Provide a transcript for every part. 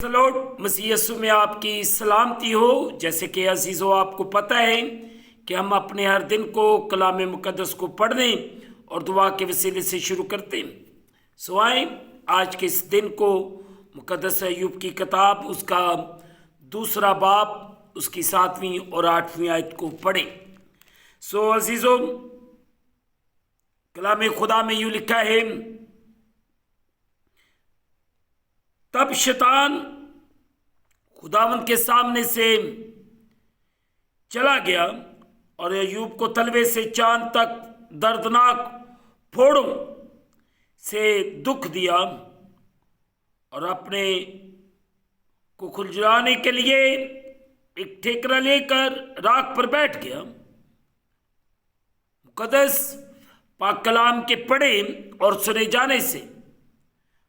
Salute مسیح یسوع میں آپ کی سلامتی ہو۔ جیسے کہ عزیزو آپ کو پتہ ہے کہ ہم اپنے ہر دن کو کلام مقدس کو پڑھنے اور دعا کے وسیلے سے شروع کرتے ہیں۔ سو آئیں آج کے اس دن کو مقدس ایوب کی کتاب اس کا دوسرا باب اس کی 7ویں اور 8ویں آیت کو پڑھیں۔ سو عزیزو کلام خدا میں یوں لکھا ہے، تب شیطان خداوند کے سامنے سے چلا گیا اور ایوب کو تلوے سے چاند تک دردناک پھوڑوں سے دکھ دیا اور اپنے کو کھلجلانے کے لیے ایک ٹھیکرا لے کر راکھ پر بیٹھ گیا۔ مقدس پاک کلام کے پڑھے اور سنے جانے سے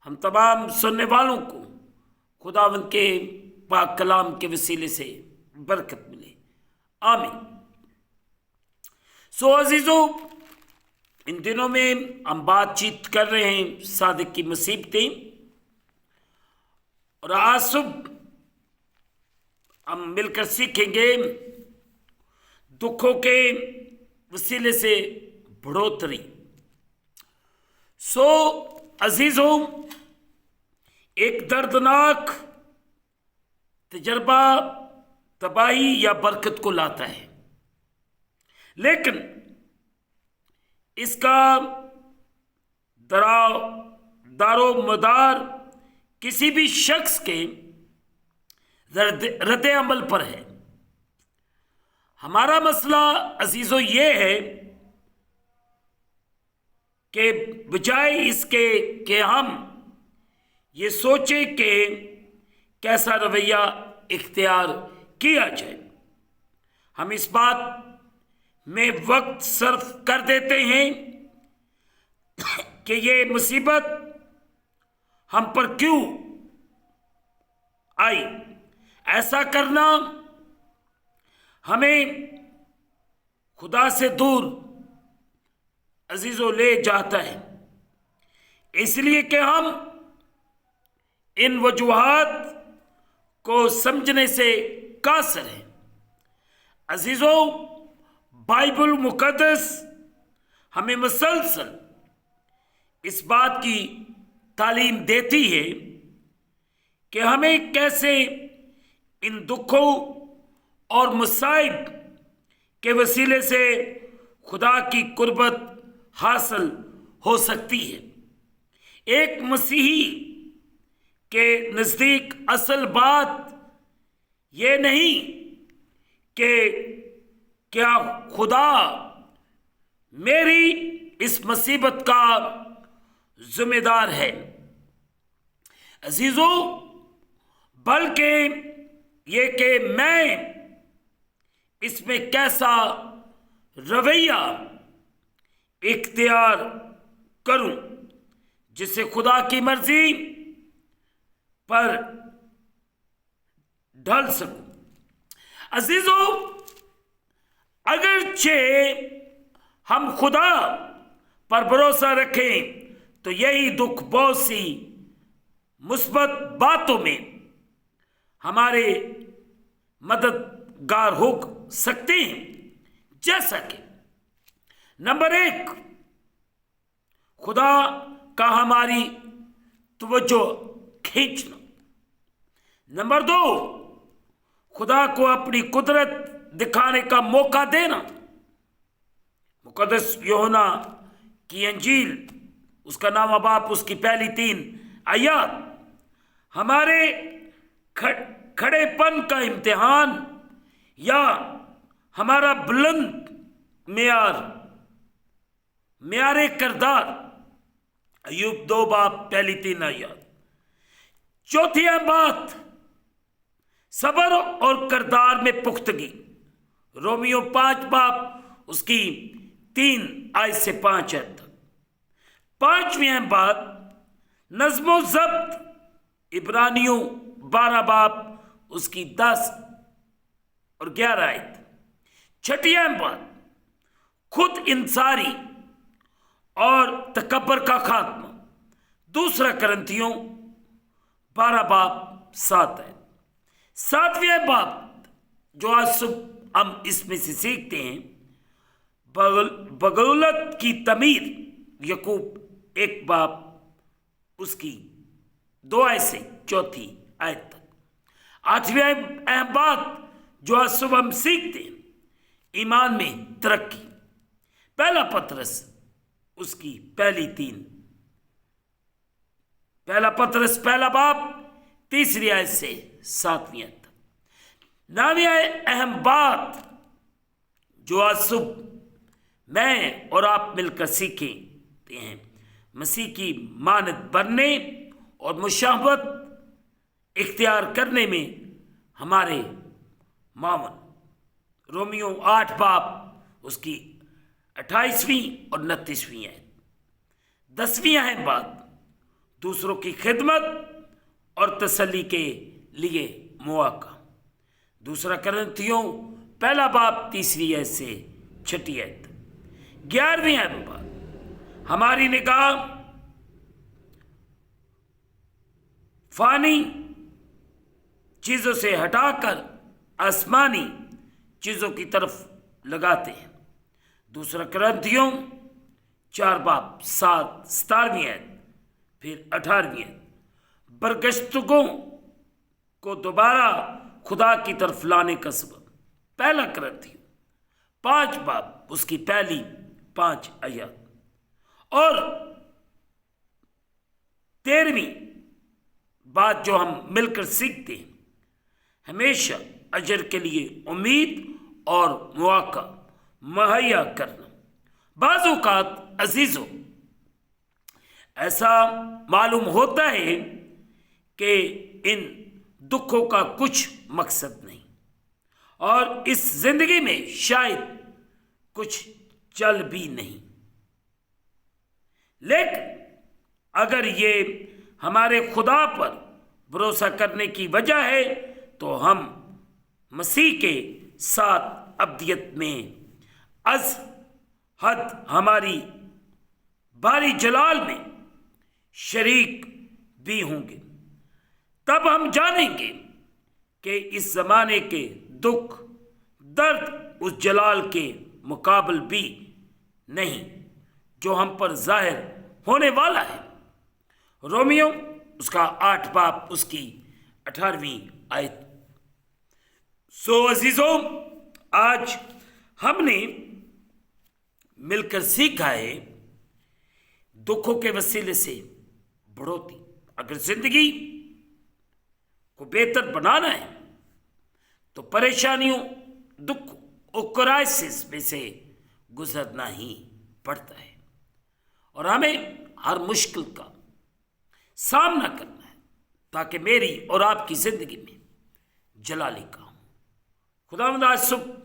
ہم تمام سننے والوں کو خداوند کے پاک کلام کے وسیلے سے برکت ملے، آمین۔ سو عزیزو ان دنوں میں ہم بات چیت کر رہے ہیں صادق کی مصیبتیں، اور آج صبح ہم مل کر سیکھیں گے دکھوں کے وسیلے سے بڑھوتری۔ سو عزیزو ایک دردناک تجربہ تباہی یا برکت کو لاتا ہے، لیکن اس کا دار و مدار کسی بھی شخص کے رد عمل پر ہے۔ ہمارا مسئلہ عزیزو یہ ہے کہ بجائے اس کے کہ ہم یہ سوچیں کہ کیسا رویہ اختیار کیا جائے، ہم اس بات میں وقت صرف کر دیتے ہیں کہ یہ مصیبت ہم پر کیوں آئی۔ ایسا کرنا ہمیں خدا سے دور عزیزو لے جاتا ہے، اس لیے کہ ہم ان وجوہات کو سمجھنے سے قاصر ہیں۔ عزیزو بائبل مقدس ہمیں مسلسل اس بات کی تعلیم دیتی ہے کہ ہمیں کیسے ان دکھوں اور مصائب کے وسیلے سے خدا کی قربت حاصل ہو سکتی ہے۔ ایک مسیحی کے نزدیک اصل بات یہ نہیں کہ کیا خدا میری اس مصیبت کا ذمہ دار ہے، عزیزو، بلکہ یہ کہ میں اس میں کیسا رویہ اختیار کروں جس سے خدا کی مرضی پر ڈھل سکوں۔ عزیزو اگرچہ ہم خدا پر بھروسہ رکھیں تو یہی دکھ بہت سی مثبت باتوں میں ہمارے مددگار ہو سکتے ہیں، جیسا کہ نمبر 1 خدا کا ہماری توجہ کھینچنا، نمبر 2 خدا کو اپنی قدرت دکھانے کا موقع دینا۔ مقدس یوحنا کی انجیل اس کا نام باب اس کی پہلی 3 آیات ہمارے کھڑے پن کا امتحان یا ہمارا بلند معیار کردار، ایوب 2 باب پہلی 3 آیات۔ چوتھی بات صبر اور کردار میں پختگی، رومیو 5 باب اس کی 3 آیت سے 5 آیت تک۔ پانچویں بات نظم و ضبط، عبرانیوں 12 باب اس کی 10 اور 11 آیت۔ چھٹی بات خود انصاری اور تکبر کا خاتمہ، 2 کرنتھیوں 12 باب 7 है। 7वें बाप जो आज सुबह हम इसमें से सीखते हैं, बगौलत की तमीर, यकूब 1 बाप उसकी 2 आयत से 4 आयत तक। 8वीं अहम बात जो आज सुबह हम सीखते हैं, ईमान में तरक्की। पहला पतरस उसकी पहली 3, पहला पतरस पहला बाप 3री आयत से 7वीं आयत तक। 9वीं अहम बात जो आज सुबह मैं और आप मिलकर सीखते हैं, मसीह की मानद बनने और मुशाबहत इख्तियार करने में हमारे मावन। रोमियो 8 बाप उसकी 28वीं और 29वीं है। 10वीं अहम बात दूसरों की खिदमत और तसल्ली के लिए मौका। 2 कुरिन्थियों पहला बाप 3री आयत से 6ठी आयत। 11वीं अहम बात हमारी निगाह फानी चीजों से हटाकर आसमानी चीजों की तरफ लगाते हैं। 2 कुरिन्थियों 4 बाप 17वीं आयत फिर 18वीं आयत। बरगश्तों को दोबारा खुदा की तरफ लाने का सबब। 1 कुरिन्थियों 5 बाप उसकी पहली 5 आयत। और 13वीं बात जो हम मिलकर सीखते हैं, हमेशा अजर के लिए उम्मीद और मौका मुहैया करना। बाज़ औक़ात अजीज़ों, ऐसा मालूम होता है कि इन दुखों का कुछ मकसद नहीं और इस जिंदगी में शायद कुछ चल भी नहीं, लेकिन अगर ये हमारे खुदा पर भरोसा करने की वजह है तो हम मसीह के साथ अब्दियत में अज हद हमारी बारी जलाल में शरीक भी होंगे। तब हम जानेंगे कि इस ज़माने के दुख दर्द उस जलाल के मुकाबल भी नहीं जो हम पर जाहिर होने वाला है। रोमियो उसका 8 बाप उसकी 18वीं आयत। सो अजीजों, आज हमने मिलकर सीखा है दुखों के वसीले से बढ़ोतरी। अगर जिंदगी को बेहतर बनाना है तो परेशानियों, दुख और क्राइसिस में से गुजरना ही पड़ता है और हमें हर मुश्किल का सामना करना है ताकि मेरी और आपकी जिंदगी में जलाली काम। खुदावंद आज सुबह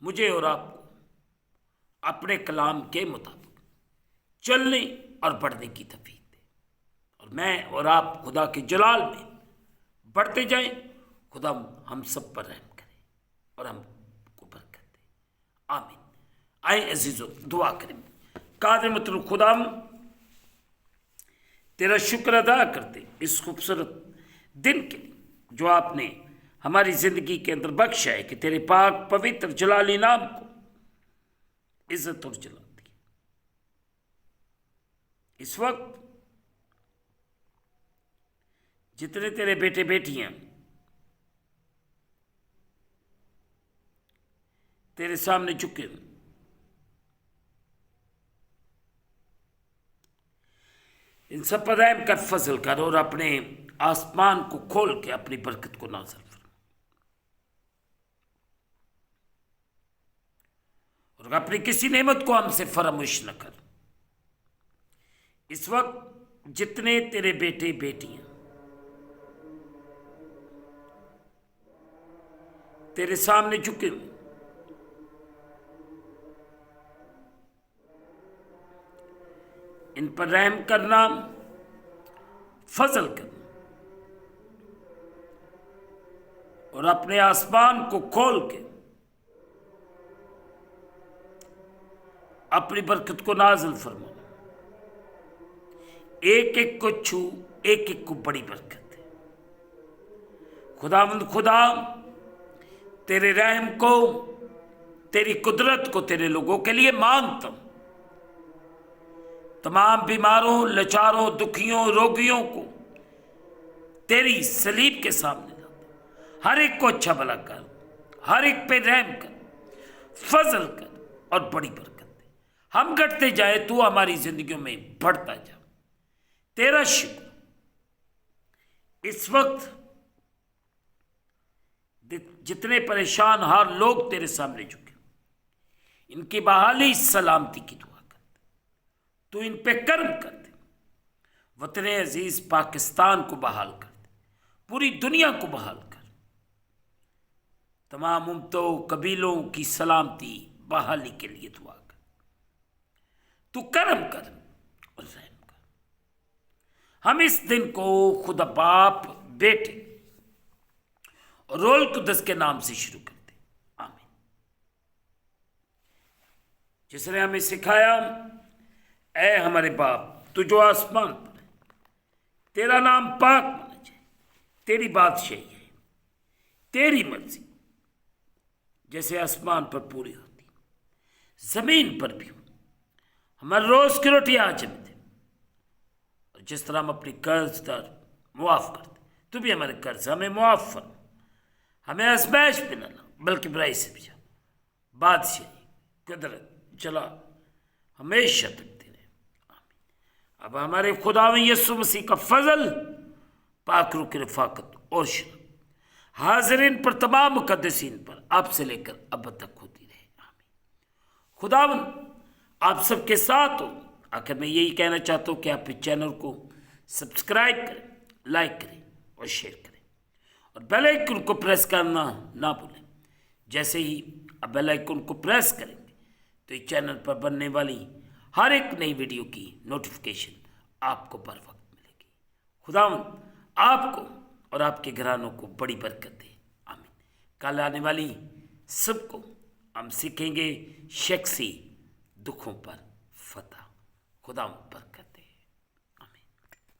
मुझे और आपको अपने कलाम के मुताबिक चलने और बढ़ने की तौफीक दे और मैं और आप खुदा के जलाल में बढ़ते जाएं। खुदा हम सब पर रहम करे और हमको बरकत दे। आमीन। आए अजीजों, दुआ करें। कादिर मतलब खुदा, तेरा शुक्र अदा करते इस खूबसूरत दिन के लिए जो आपने हमारी ज़िंदगी के अंदर बख्शा है कि तेरे पाक पवित्र जलाली नाम को इज्जत और जलाल दी। इस वक्त जितने तेरे बेटे बेटियां तेरे सामने झुके, इन सब पर रहम कर, फजल कर और अपने आसमान को खोल के अपनी बरकत को नाज़िल फरमा और अपनी किसी नेमत को हमसे फरामोश न कर। इस वक्त जितने तेरे बेटे बेटियां तेरे सामने झुके हुए, इन पर रहम करना, फजल करना और अपने आसमान को खोल के अपनी बरकत को नाज़िल फरमा। एक एक को छू, एक एक को बड़ी बरकत है। खुदावंद खुदा तेरे रहम को, तेरी कुदरत को तेरे लोगों के लिए मांगता हूं। तमाम बीमारों, लाचारों, दुखियों, रोगियों को तेरी सलीब के सामने लाता हूं। हर एक को अच्छा भला कर, हर एक पे रहम कर, फजल कर और बड़ी बरकत दे। हम घटते जाए, तू हमारी जिंदगियों में बढ़ता जा। तेरा शुक्र। इस वक्त जितने परेशान हार लोग तेरे सामने झुके, इनकी बहाली सलामती की दुआ कर दे। तू इन पे कर्म कर दे। वतन अजीज पाकिस्तान को बहाल कर दे, पूरी दुनिया को बहाल कर। तमाम उम्मतों, कबीलों की सलामती बहाली के लिए दुआ कर। तू कर्म कर और रहम कर। हम इस दिन को खुदा बाप, बेटे और रोल कुदस के नाम से शुरू करते। आमीन। जिसने हमें सिखाया, ऐ हमारे बाप तू जो आसमान पर है, तेरा नाम पाक माना जाए, तेरी बादशाही है, तेरी मर्जी जैसे आसमान पर पूरी होती जमीन पर भी हो। हमारे रोज की रोटी आज हमें दे, और जिस तरह हम अपनी कर्जदार मुआफ करते, तू भी हमारे कर्ज हमें मुआफ फरमा। हमें आजमाइश में न ला, बल्कि बुराई से बचा। बादशाही, कुदरत, जला हमेशा तकती रहे। आमीन। अब हमारे खुदा में यीशु मसीह का फजल, पाक रूह की रफाकत और शरण हाज़रीन पर, तमाम मुक़द्दसीन पर, आप से लेकर अब तक होती रहे। आमीन। खुदावंद आप सबके साथ हो। आखिर मैं यही कहना चाहता हूँ कि आप इस चैनल को सब्सक्राइब करें, लाइक करें और शेयर करें, और बेल आइकन को प्रेस करना ना भूलें। जैसे ही आप बेल आइकन को प्रेस करेंगे तो इस चैनल पर बनने वाली हर एक नई वीडियो की नोटिफिकेशन आपको बर वक्त मिलेगी। खुदावंद आपको और आपके घरानों को बड़ी बरकत दे। आमीन। कल आने वाली सबको हम सीखेंगे शख्सी दुखों पर फतह। खुदावंद बरकत।